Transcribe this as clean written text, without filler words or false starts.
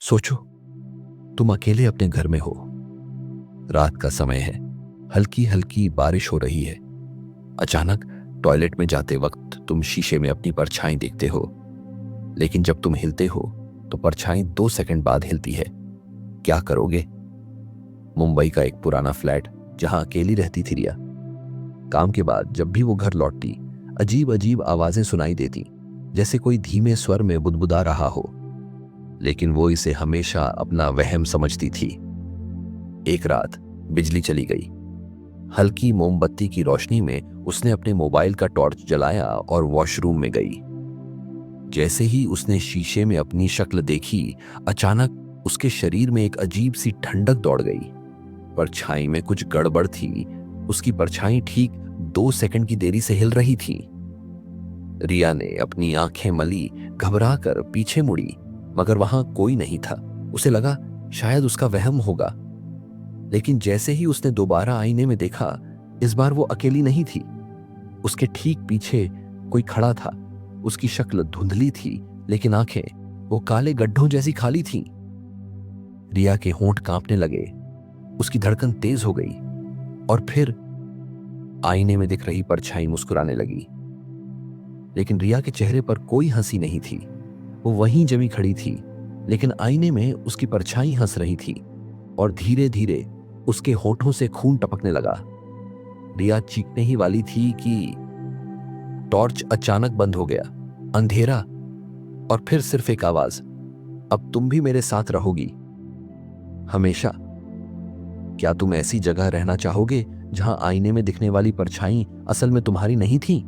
सोचो, तुम अकेले अपने घर में हो। रात का समय है, हल्की हल्की बारिश हो रही है। अचानक टॉयलेट में जाते वक्त तुम शीशे में अपनी परछाई देखते हो, लेकिन जब तुम हिलते हो तो परछाई 2 सेकंड बाद हिलती है। क्या करोगे? मुंबई का एक पुराना फ्लैट जहां अकेली रहती थी रिया। काम के बाद जब भी वो घर लौटती, अजीब अजीब आवाजें सुनाई देती, जैसे कोई धीमे स्वर में बुदबुदा रहा हो, लेकिन वो इसे हमेशा अपना वहम समझती थी। एक रात बिजली चली गई। हल्की मोमबत्ती की रोशनी में उसने अपने मोबाइल का टॉर्च जलाया और वॉशरूम में गई। जैसे ही उसने शीशे में अपनी शक्ल देखी, अचानक उसके शरीर में एक अजीब सी ठंडक दौड़ गई। परछाई में कुछ गड़बड़ थी। उसकी परछाई ठीक 2 सेकंड की देरी से हिल रही थी। रिया ने अपनी आंखें मली, घबराकर पीछे मुड़ी, मगर वहां कोई नहीं था। उसे लगा शायद उसका वहम होगा, लेकिन जैसे ही उसने दोबारा आईने में देखा, इस बार वो अकेली नहीं थी। उसके ठीक पीछे कोई खड़ा था। उसकी शक्ल धुंधली थी, लेकिन आंखें वो काले गड्ढों जैसी खाली थीं। रिया के होंठ कांपने लगे, उसकी धड़कन तेज हो गई, और फिर आईने में दिख रही परछाई मुस्कुराने लगी। लेकिन रिया के चेहरे पर कोई हंसी नहीं थी। वो वहीं जमी खड़ी थी, लेकिन आईने में उसकी परछाई हंस रही थी, और धीरे धीरे उसके होठों से खून टपकने लगा। रिया चीखने ही वाली थी कि टॉर्च अचानक बंद हो गया। अंधेरा, और फिर सिर्फ एक आवाज, अब तुम भी मेरे साथ रहोगी हमेशा। क्या तुम ऐसी जगह रहना चाहोगे जहां आईने में दिखने वाली परछाई असल में तुम्हारी नहीं थी?